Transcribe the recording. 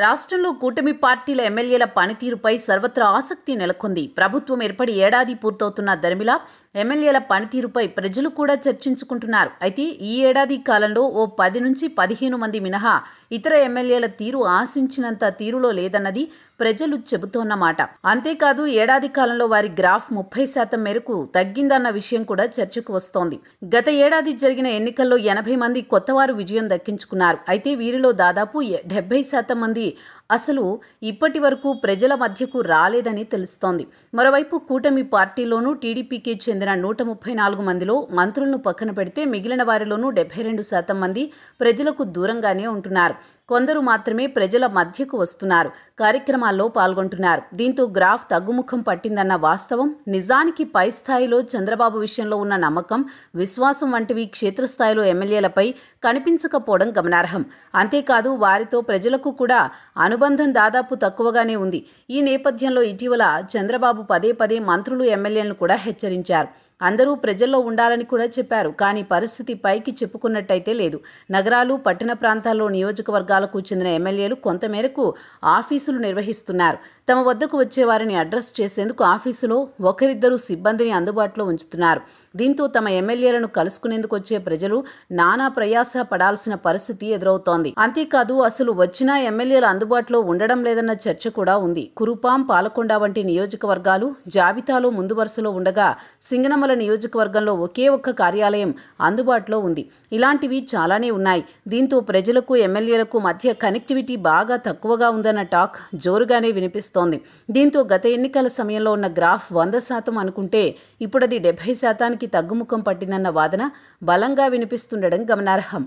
రాష్ట్రంలో కూటమి పార్టీల ఎమ్మెల్యేల పనితీరుపై సర్వత్రా ఆసక్తి నెలకొంది. ప్రభుత్వం ఏర్పడి ఏడాది పూర్తవుతున్న దరిమిలా ఎమ్మెల్యేల పనితీరుపై ప్రజలు కూడా చర్చించుకుంటున్నారు. అయితే ఈ ఏడాది కాలంలో ఓ 10 నుంచి 15 మంది మినహా ఇతర ఎమ్మెల్యేల తీరు ఆశించినంత తీరులో లేదన్నది ప్రజలు చెబుతోన్నమాట. అంతేకాదు ఏడాది కాలంలో వారి గ్రాఫ్ 30% మేరకు తగ్గిందన్న విషయం కూడా చర్చకు వస్తోంది. గత ఏడాది జరిగిన ఎన్నికల్లో 80 మంది కొత్తవారు విజయం దక్కించుకున్నారు. అయితే వీరిలో దాదాపు 70% మంది అసలు ఇప్పటి వరకు ప్రజల మధ్యకు రాలేదని తెలుస్తోంది. మరోవైపు కూటమి పార్టీలోనూ టీడీపీకి చెందిన 134 మందిలో మంత్రులను పక్కన పెడితే మిగిలిన వారిలోనూ 72% మంది ప్రజలకు దూరంగానే ఉంటున్నారు. కొందరు మాత్రమే ప్రజల మధ్యకు వస్తున్నారు, కార్యక్రమాల్లో పాల్గొంటున్నారు. దీంతో గ్రాఫ్ తగ్గుముఖం పట్టిందన్న వాస్తవం. నిజానికి పై స్థాయిలో చంద్రబాబు విషయంలో ఉన్న నమ్మకం, విశ్వాసం వంటివి క్షేత్రస్థాయిలో ఎమ్మెల్యేలపై కనిపించకపోవడం గమనార్హం. అంతేకాదు వారితో ప్రజలకు కూడా అనుబంధం దాదాపు తక్కువగానే ఉంది. ఈ నేపథ్యంలో ఇటీవల చంద్రబాబు పదే పదే మంత్రులు, ఎమ్మెల్యేలను కూడా హెచ్చరించారు. అందరూ ప్రజల్లో ఉండాలని కూడా చెప్పారు. కానీ పరిస్థితి పైకి చెప్పుకున్నట్టయితే లేదు. నగరాలు, పట్టణ ప్రాంతాల్లో నియోజకవర్గాలకు చెందిన ఎమ్మెల్యేలు కొంతమేరకు ఆఫీసులు నిర్వహిస్తున్నారు. తమ వద్దకు వచ్చే వారిని అడ్రస్ చేసేందుకు ఆఫీసులో ఒకరిద్దరు సిబ్బందిని అందుబాటులో ఉంచుతున్నారు. దీంతో తమ ఎమ్మెల్యేలను కలుసుకునేందుకు వచ్చే ప్రజలు నానా ప్రయాస పడాల్సిన పరిస్థితి ఎదురవుతోంది. అంతేకాదు అసలు వచ్చినా ఎమ్మెల్యేలు అందుబాటులో ఉండడం లేదన్న చర్చ కూడా ఉంది. కురుపాం, పాలకొండ వంటి నియోజకవర్గాలు జాబితాలో ముందు వరుసలో ఉండగా సింగనమల నియోజకవర్గంలో ఒకే ఒక్క కార్యాలయం అందుబాటులో ఉంది. ఇలాంటివి చాలానే ఉన్నాయి. దీంతో ప్రజలకు, ఎమ్మెల్యేలకు మధ్య కనెక్టివిటీ బాగా తక్కువగా ఉందన్న టాక్ జోరుగానే వినిపిస్తోంది. దీంతో గత ఎన్నికల సమయంలో ఉన్న గ్రాఫ్ 100% అనుకుంటే ఇప్పుడది 70%కి తగ్గుముఖం పట్టిందన్న వాదన బలంగా వినిపిస్తుండడం గమనార్హం.